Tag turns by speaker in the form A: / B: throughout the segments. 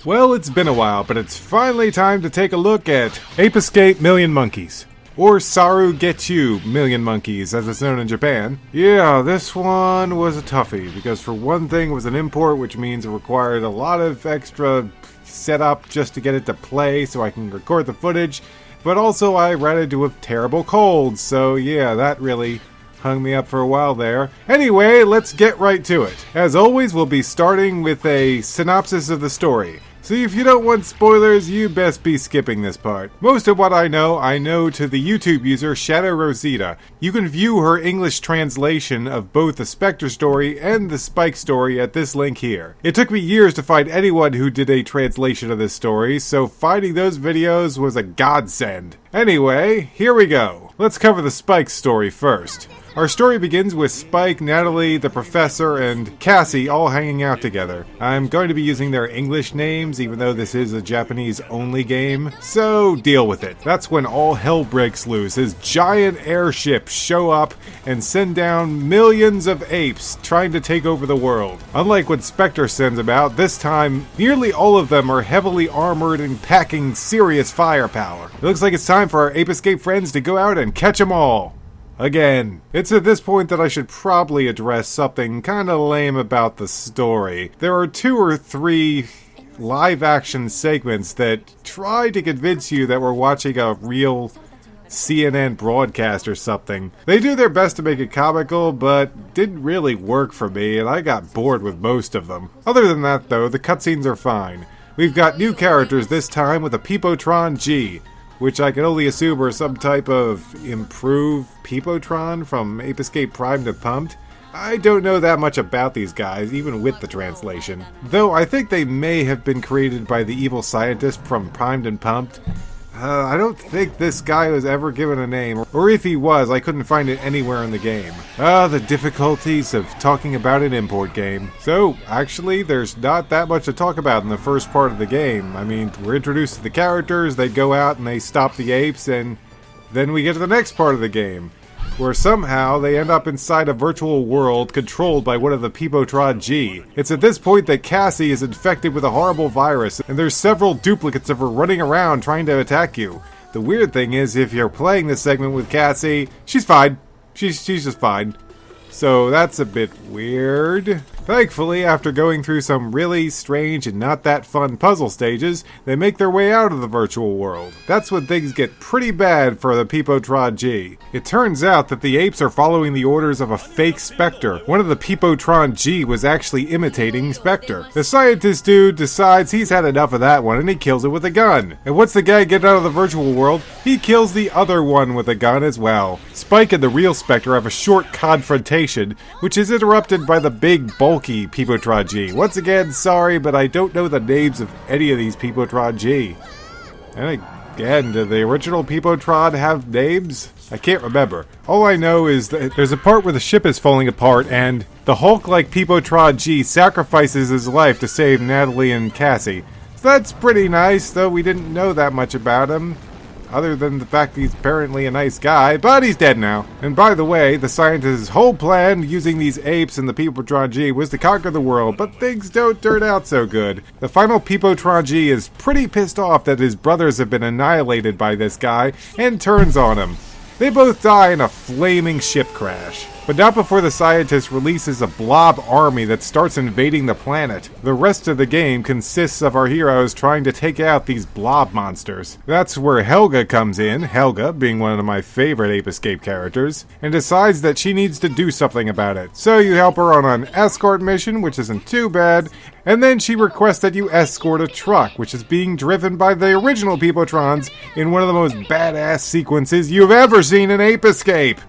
A: Well, it's been a while, but it's finally time to take a look at Ape Escape Million Monkeys. Or Saru Get You Million Monkeys, as it's known in Japan. Yeah, this one was a toughie, because for one thing it was an import, which means it required a lot of extra setup just to get it to play so I can record the footage, but also I ran into a terrible cold, so yeah, that really hung me up for a while there. Anyway, let's get right to it. As always, we'll be starting with a synopsis of the story. So if you don't want spoilers, you best be skipping this part. Most of what I know to the YouTube user Shadow Rosita. You can view her English translation of both the Specter story and the Spike story at this link here. It took me years to find anyone who did a translation of this story, so finding those videos was a godsend. Anyway, here we go. Let's cover the Spike story first. Our story begins with Spike, Natalie, the professor, and Casi all hanging out together. I'm going to be using their English names, even though this is a Japanese-only game, so deal with it. That's when all hell breaks loose as giant airships show up and send down millions of apes trying to take over the world. Unlike what Specter sends about, this time, nearly all of them are heavily armored and packing serious firepower. It looks like it's time for our Ape Escape friends to go out and catch them all. Again. It's at this point that I should probably address something kinda lame about the story. There are 2 or 3 live-action segments that try to convince you that we're watching a real CNN broadcast or something. They do their best to make it comical, but didn't really work for me, and I got bored with most of them. Other than that, though, the cutscenes are fine. We've got new characters this time with a Peepotron G, which I can only assume are some type of improved Peepotron from Ape Escape Primed and Pumped. I don't know that much about these guys, even with the translation. Though I think they may have been created by the evil scientist from Primed and Pumped. I don't think this guy was ever given a name, or if he was, I couldn't find it anywhere in the game. The difficulties of talking about an import game. So, actually, there's not that much to talk about in the first part of the game. I mean, we're introduced to the characters, they go out and they stop the apes, and then we get to the next part of the game, where somehow they end up inside a virtual world controlled by one of the Peepotron G. It's at this point that Casi is infected with a horrible virus, and there's several duplicates of her running around trying to attack you. The weird thing is, if you're playing this segment with Casi, she's fine. She's just fine. So that's a bit weird. Thankfully, after going through some really strange and not that fun puzzle stages, they make their way out of the virtual world. That's when things get pretty bad for the Peepotron G. It turns out that the apes are following the orders of a fake Specter. One of the Peepotron G was actually imitating Specter. The scientist dude decides he's had enough of that one and he kills it with a gun. And once the guy gets out of the virtual world, he kills the other one with a gun as well. Spike and the real Specter have a short confrontation, which is interrupted by the big bulky Peepotron G. Once again, sorry, but I don't know the names of any of these Peepotron G. And again, did the original Peepotron have names? I can't remember. All I know is that there's a part where the ship is falling apart and the Hulk-like Peepotron G sacrifices his life to save Natalie and Casi. So that's pretty nice, though we didn't know that much about him. Other than the fact he's apparently a nice guy, but he's dead now. And by the way, the scientist's whole plan using these apes and the Peepotron G was to conquer the world, but things don't turn out so good. The final Peepotron G is pretty pissed off that his brothers have been annihilated by this guy and turns on him. They both die in a flaming ship crash. But not before the scientist releases a blob army that starts invading the planet. The rest of the game consists of our heroes trying to take out these blob monsters. That's where Helga comes in, Helga being one of my favorite Ape Escape characters, and decides that she needs to do something about it. So you help her on an escort mission, which isn't too bad, and then she requests that you escort a truck, which is being driven by the original Peepotrons in one of the most badass sequences you've ever seen in Ape Escape.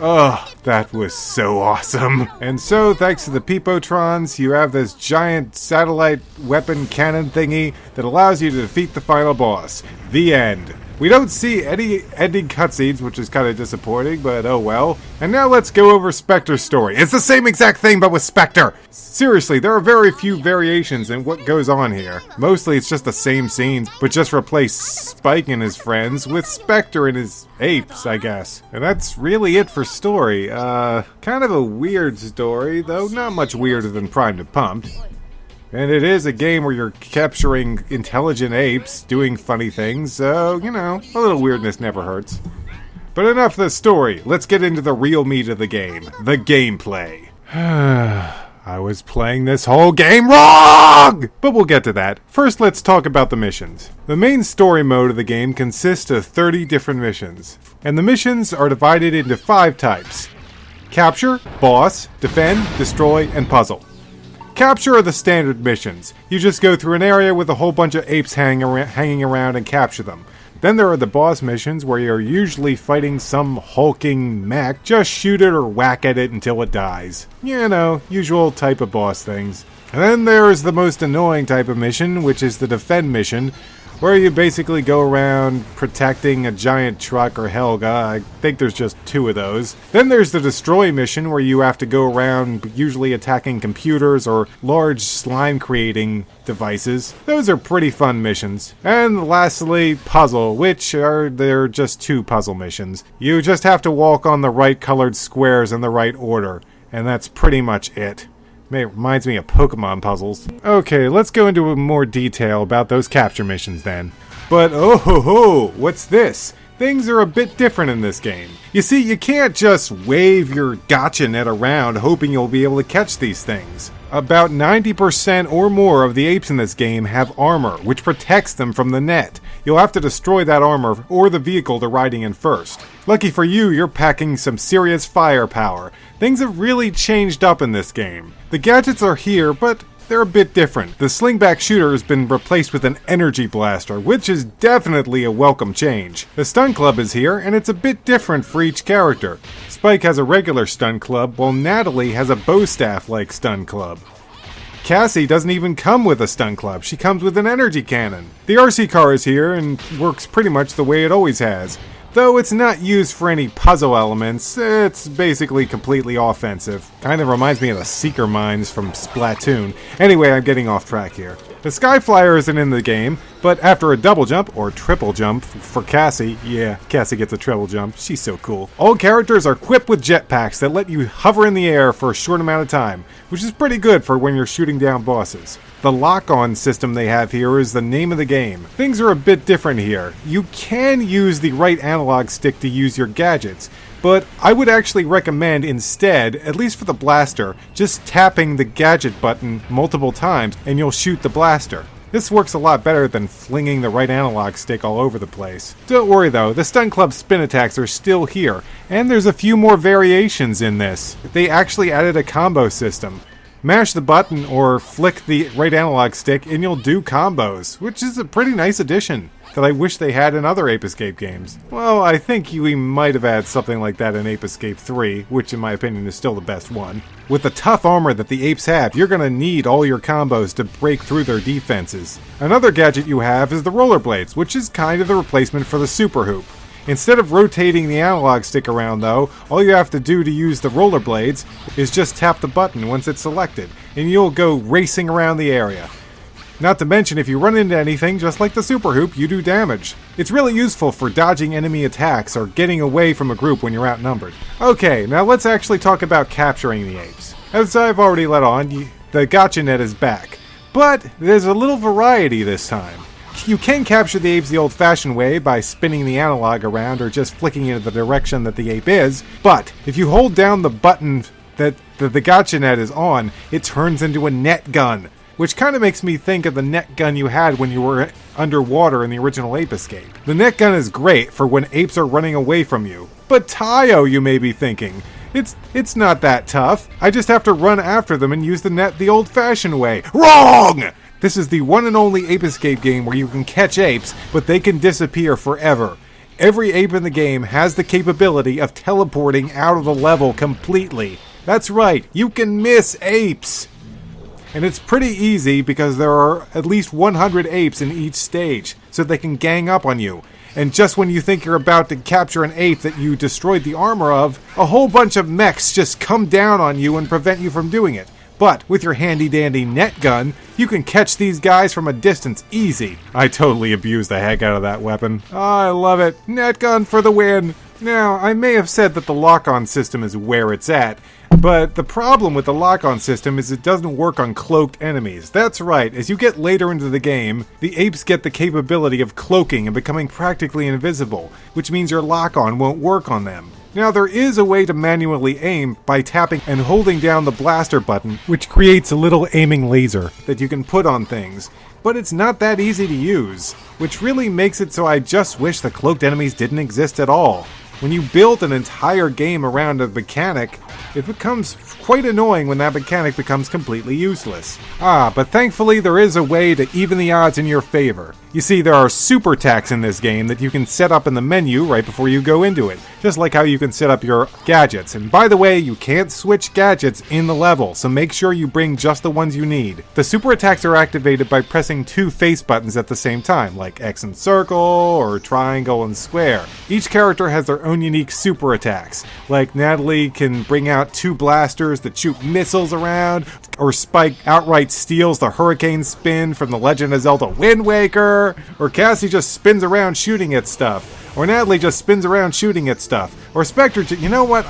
A: Oh, that was so awesome. And so, thanks to the Peepotrons, you have this giant satellite weapon cannon thingy that allows you to defeat the final boss. The end. We don't see any ending cutscenes, which is kind of disappointing, but oh well. And now let's go over Specter's story. It's the same exact thing, but with Specter! Seriously, there are very few variations in what goes on here. Mostly it's just the same scenes, but just replace Spike and his friends with Specter and his apes, I guess. And that's really it for story. Kind of a weird story, though not much weirder than Primed and Pumped. And it is a game where you're capturing intelligent apes doing funny things, so, you know, a little weirdness never hurts. But enough of the story, let's get into the real meat of the game, the gameplay. I was playing this whole game wrong! But we'll get to that. First, let's talk about the missions. The main story mode of the game consists of 30 different missions, and the missions are divided into 5 types. Capture, Boss, Defend, Destroy, and Puzzle. Capture are the standard missions. You just go through an area with a whole bunch of apes hanging around and capture them. Then there are the boss missions where you're usually fighting some hulking mech. Just shoot it or whack at it until it dies. You know, usual type of boss things. And then there's the most annoying type of mission, which is the Defend mission, where you basically go around protecting a giant truck or Helga. I think there's just 2 of those. Then there's the Destroy mission, where you have to go around usually attacking computers or large slime creating devices. Those are pretty fun missions. And lastly, Puzzle, they're just 2 puzzle missions. You just have to walk on the right colored squares in the right order, and that's pretty much it. It reminds me of Pokemon puzzles. Okay, let's go into more detail about those capture missions then. But oh ho ho, what's this? Things are a bit different in this game. You see, you can't just wave your gotcha net around hoping you'll be able to catch these things. About 90% or more of the apes in this game have armor, which protects them from the net. You'll have to destroy that armor or the vehicle they're riding in first. Lucky for you, you're packing some serious firepower. Things have really changed up in this game. The gadgets are here, but they're a bit different. The slingback shooter has been replaced with an energy blaster, which is definitely a welcome change. The stun club is here, and it's a bit different for each character. Spike has a regular stun club, while Natalie has a bow staff-like stun club. Casi doesn't even come with a stun club, she comes with an energy cannon. The RC car is here and works pretty much the way it always has. Though it's not used for any puzzle elements, it's basically completely offensive. Kind of reminds me of the Seeker Mines from Splatoon. Anyway, I'm getting off track here. The Sky Flyer isn't in the game, but after a double jump, or triple jump for Casi, yeah, Casi gets a triple jump, she's so cool. All characters are equipped with jetpacks that let you hover in the air for a short amount of time, which is pretty good for when you're shooting down bosses. The lock-on system they have here is the name of the game. Things are a bit different here. You can use the right analog stick to use your gadgets, but I would actually recommend instead, at least for the blaster, just tapping the gadget button multiple times and you'll shoot the blaster. This works a lot better than flinging the right analog stick all over the place. Don't worry though, the Stun Club spin attacks are still here, and there's a few more variations in this. They actually added a combo system. Mash the button or flick the right analog stick and you'll do combos, which is a pretty nice addition that I wish they had in other Ape Escape games. Well, I think we might have had something like that in Ape Escape 3, which in my opinion is still the best one. With the tough armor that the apes have, you're gonna need all your combos to break through their defenses. Another gadget you have is the rollerblades, which is kind of the replacement for the super hoop. Instead of rotating the analog stick around though, all you have to do to use the rollerblades is just tap the button once it's selected, and you'll go racing around the area. Not to mention, if you run into anything, just like the super hoop, you do damage. It's really useful for dodging enemy attacks or getting away from a group when you're outnumbered. Okay, now let's actually talk about capturing the apes. As I've already let on, the gotcha net is back, but there's a little variety this time. You can capture the apes the old-fashioned way by spinning the analog around or just flicking it in the direction that the ape is, but if you hold down the button that the gotcha net is on, it turns into a net gun, which kind of makes me think of the net gun you had when you were underwater in the original Ape Escape. The net gun is great for when apes are running away from you. But Tayo, you may be thinking. It's not that tough. I just have to run after them and use the net the old-fashioned way. Wrong! This is the one and only Ape Escape game where you can catch apes, but they can disappear forever. Every ape in the game has the capability of teleporting out of the level completely. That's right, you can miss apes! And it's pretty easy because there are at least 100 apes in each stage, so they can gang up on you. And just when you think you're about to capture an ape that you destroyed the armor of, a whole bunch of mechs just come down on you and prevent you from doing it. But with your handy-dandy net gun, you can catch these guys from a distance easy. I totally abused the heck out of that weapon. Oh, I love it. Net gun for the win. Now, I may have said that the lock-on system is where it's at, but the problem with the lock-on system is it doesn't work on cloaked enemies. That's right, as you get later into the game, the apes get the capability of cloaking and becoming practically invisible, which means your lock-on won't work on them. Now, there is a way to manually aim by tapping and holding down the blaster button, which creates a little aiming laser that you can put on things, but it's not that easy to use, which really makes it so I just wish the cloaked enemies didn't exist at all. When you build an entire game around a mechanic, it becomes quite annoying when that mechanic becomes completely useless. But thankfully there is a way to even the odds in your favor. You see, there are super attacks in this game that you can set up in the menu right before you go into it, just like how you can set up your gadgets. And by the way, you can't switch gadgets in the level, so make sure you bring just the ones you need. The super attacks are activated by pressing 2 face buttons at the same time, like X and circle, or triangle and square. Each character has their own unique super attacks, like Natalie can bring out 2 blasters that shoot missiles around, or Spike outright steals the hurricane spin from The Legend of Zelda Wind Waker, or Casi just spins around shooting at stuff, or Natalie just spins around shooting at stuff, or Specter, you know what,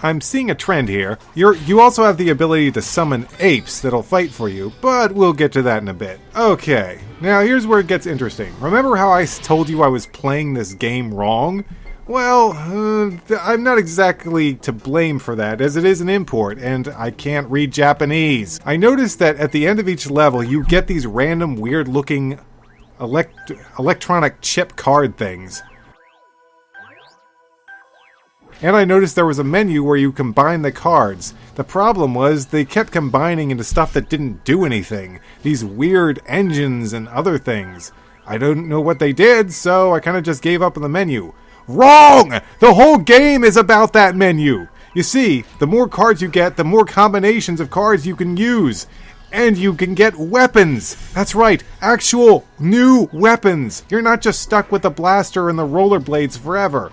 A: I'm seeing a trend here. You also have the ability to summon apes that'll fight for you, but we'll get to that in a bit. Okay, now here's where it gets interesting. Remember how I told you I was playing this game wrong? Well, I'm not exactly to blame for that, as it is an import, and I can't read Japanese. I noticed that at the end of each level, you get these random weird-looking electronic chip card things. And I noticed there was a menu where you combine the cards. The problem was they kept combining into stuff that didn't do anything. These weird engines and other things. I don't know what they did, so I kind of just gave up on the menu. Wrong! The whole game is about that menu! You see, the more cards you get, the more combinations of cards you can use. And you can get weapons! That's right, actual new weapons! You're not just stuck with the blaster and the rollerblades forever.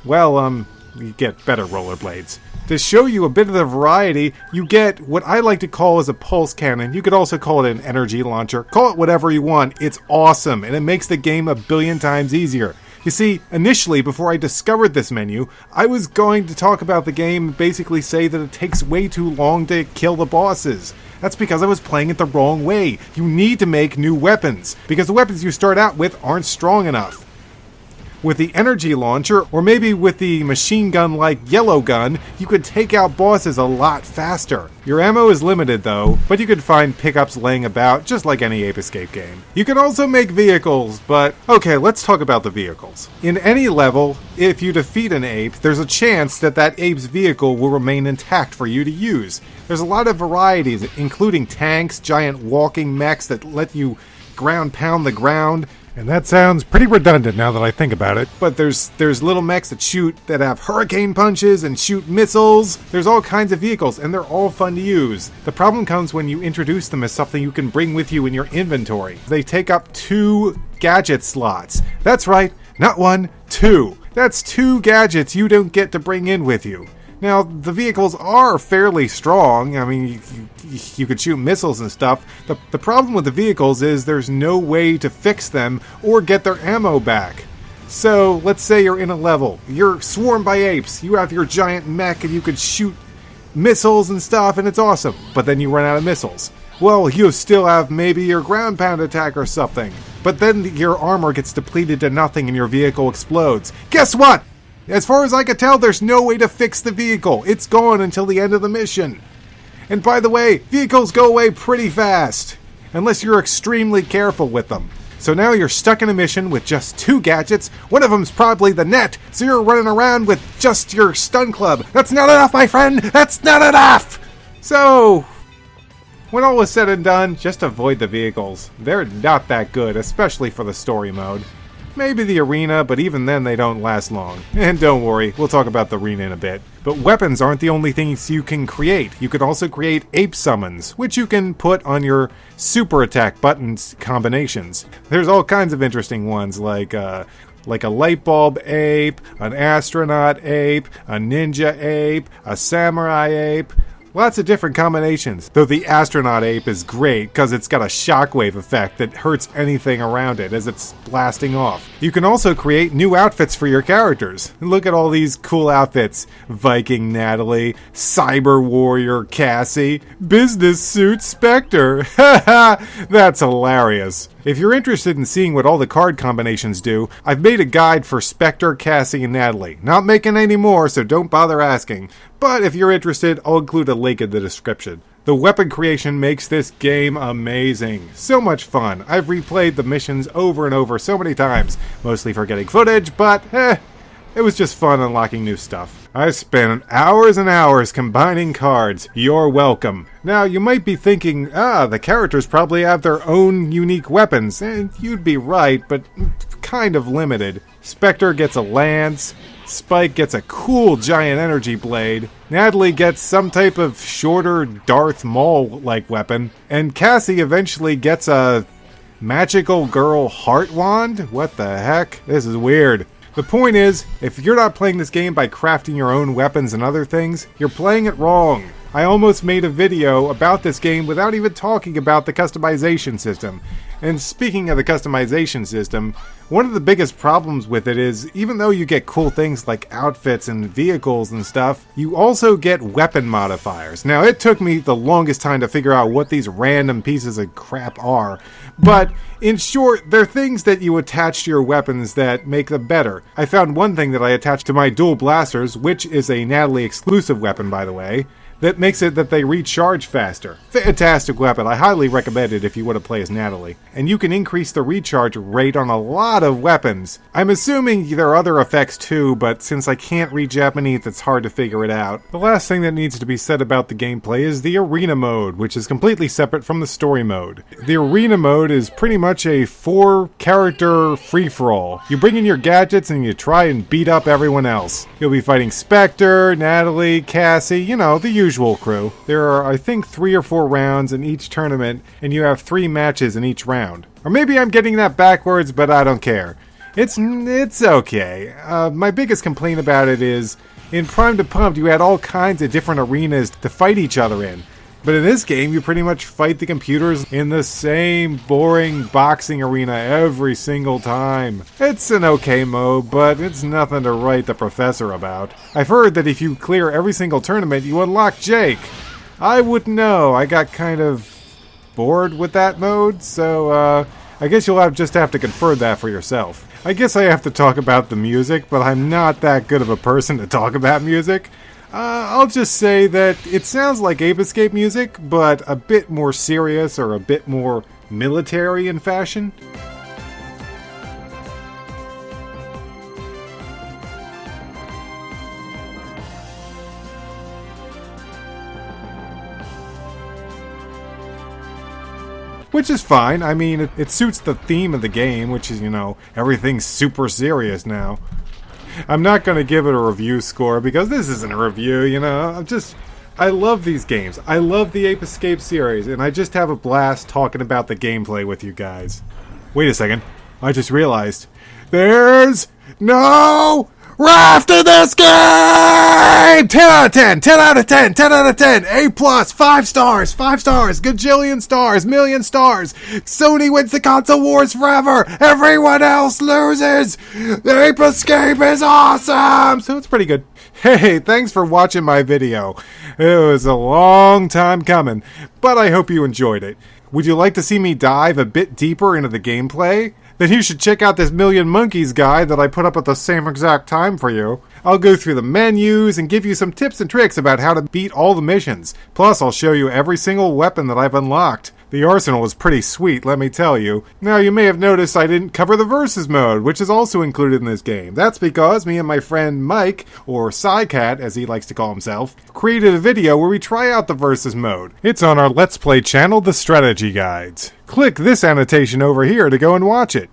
A: Well, you get better rollerblades. To show you a bit of the variety, you get what I like to call as a pulse cannon. You could also call it an energy launcher. Call it whatever you want. It's awesome, and it makes the game a billion times easier. You see, initially, before I discovered this menu, I was going to talk about the game and basically say that it takes way too long to kill the bosses. That's because I was playing it the wrong way. You need to make new weapons, because the weapons you start out with aren't strong enough. With the energy launcher, or maybe with the machine gun-like yellow gun, you could take out bosses a lot faster. Your ammo is limited though, but you could find pickups laying about, just like any Ape Escape game. You can also make vehicles, but okay, let's talk about the vehicles. In any level, if you defeat an ape, there's a chance that that ape's vehicle will remain intact for you to use. There's a lot of varieties, including tanks, giant walking mechs that let you ground pound the ground. And that sounds pretty redundant now that I think about it. But there's little mechs that have hurricane punches and shoot missiles. There's all kinds of vehicles, and they're all fun to use. The problem comes when you introduce them as something you can bring with you in your inventory. They take up 2 gadget slots. That's right, not 1, 2. That's 2 gadgets you don't get to bring in with you. Now, the vehicles are fairly strong. I mean, you could shoot missiles and stuff. The problem with the vehicles is there's no way to fix them or get their ammo back. So, let's say you're in a level. You're swarmed by apes. You have your giant mech and you could shoot missiles and stuff, and it's awesome. But then you run out of missiles. Well, you still have maybe your ground pound attack or something. But then your armor gets depleted to nothing and your vehicle explodes. Guess what? As far as I can tell, there's no way to fix the vehicle. It's gone until the end of the mission. And by the way, vehicles go away pretty fast, unless you're extremely careful with them. So now you're stuck in a mission with just 2 gadgets. One of them's probably the net, so you're running around with just your stun club. That's not enough, my friend! That's not enough! So, when all is said and done, just avoid the vehicles. They're not that good, especially for the story mode. Maybe the arena, but even then they don't last long. And don't worry, we'll talk about the arena in a bit. But weapons aren't the only things you can create. You can also create ape summons, which you can put on your super attack buttons combinations. There's all kinds of interesting ones like a light bulb ape, an astronaut ape, a ninja ape, a samurai ape. Lots of different combinations, though the astronaut ape is great because it's got a shockwave effect that hurts anything around it as it's blasting off. You can also create new outfits for your characters. Look at all these cool outfits. Viking Natalie, Cyber Warrior Casi, Business Suit Specter. Haha, that's hilarious. If you're interested in seeing what all the card combinations do, I've made a guide for Specter, Casi, and Natalie. Not making any more, so don't bother asking. But if you're interested, I'll include a link in the description. The weapon creation makes this game amazing. So much fun. I've replayed the missions over and over so many times, mostly for getting footage, but it was just fun unlocking new stuff. I spent hours and hours combining cards. You're welcome. Now, you might be thinking, the characters probably have their own unique weapons, and you'd be right, but kind of limited. Specter gets a lance, Spike gets a cool giant energy blade, Natalie gets some type of shorter Darth Maul-like weapon, and Casi eventually gets a magical girl heart wand? What the heck? This is weird. The point is, if you're not playing this game by crafting your own weapons and other things, you're playing it wrong. I almost made a video about this game without even talking about the customization system. And speaking of the customization system, one of the biggest problems with it is, even though you get cool things like outfits and vehicles and stuff, you also get weapon modifiers. Now, it took me the longest time to figure out what these random pieces of crap are, but in short, they're things that you attach to your weapons that make them better. I found one thing that I attached to my dual blasters, which is a Natalie exclusive weapon, by the way, that makes it that they recharge faster. Fantastic weapon. I highly recommend it if you want to play as Natalie. And you can increase the recharge rate on a lot of weapons. I'm assuming there are other effects too, but since I can't read Japanese, it's hard to figure it out. The last thing that needs to be said about the gameplay is the arena mode, which is completely separate from the story mode. The arena mode is pretty much a 4-character free-for-all. You bring in your gadgets and you try and beat up everyone else. You'll be fighting Specter, Natalie, Casi, the usual crew. There are, I think, 3 or 4 rounds in each tournament, and you have 3 matches in each round. Or maybe I'm getting that backwards, but I don't care. It's okay. My biggest complaint about it is, in Prime to Pumped, you had all kinds of different arenas to fight each other in. But in this game, you pretty much fight the computers in the same boring boxing arena every single time. It's an okay mode, but it's nothing to write the professor about. I've heard that if you clear every single tournament, you unlock Jake. I wouldn't know. I got kind of bored with that mode, so I guess you'll just have to confirm that for yourself. I guess I have to talk about the music, but I'm not that good of a person to talk about music. I'll just say that it sounds like Ape Escape music, but a bit more serious or a bit more military in fashion. Which is fine. I mean, it suits the theme of the game, which is, everything's super serious now. I'm not going to give it a review score because this isn't a review, I love these games. I love the Ape Escape series, and I just have a blast talking about the gameplay with you guys. Wait a second. I just realized there's no raft in this game! 10 out of 10, 10 out of 10, 10 out of 10, A+, 5 stars, 5 stars, gajillion stars, million stars. Sony wins the console wars forever. Everyone else loses. The Ape Escape is awesome. So it's pretty good. Hey, thanks for watching my video. It was a long time coming, but I hope you enjoyed it. Would you like to see me dive a bit deeper into the gameplay? Then you should check out this Million Monkeys guide that I put up at the same exact time for you. I'll go through the menus and give you some tips and tricks about how to beat all the missions. Plus, I'll show you every single weapon that I've unlocked. The arsenal is pretty sweet, let me tell you. Now, you may have noticed I didn't cover the Versus mode, which is also included in this game. That's because me and my friend Mike, or Psycat as he likes to call himself, created a video where we try out the Versus mode. It's on our Let's Play channel, The Strategy Guides. Click this annotation over here to go and watch it.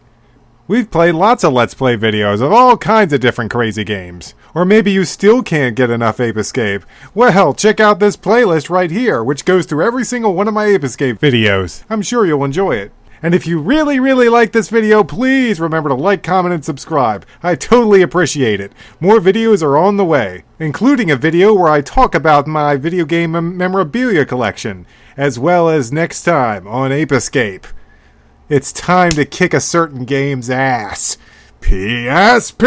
A: We've played lots of Let's Play videos of all kinds of different crazy games. Or maybe you still can't get enough Ape Escape. Well, check out this playlist right here, which goes through every single one of my Ape Escape videos. I'm sure you'll enjoy it. And if you really, really like this video, please remember to like, comment, and subscribe. I totally appreciate it. More videos are on the way, including a video where I talk about my video game memorabilia collection, as well as next time on Ape Escape. It's time to kick a certain game's ass. PSP!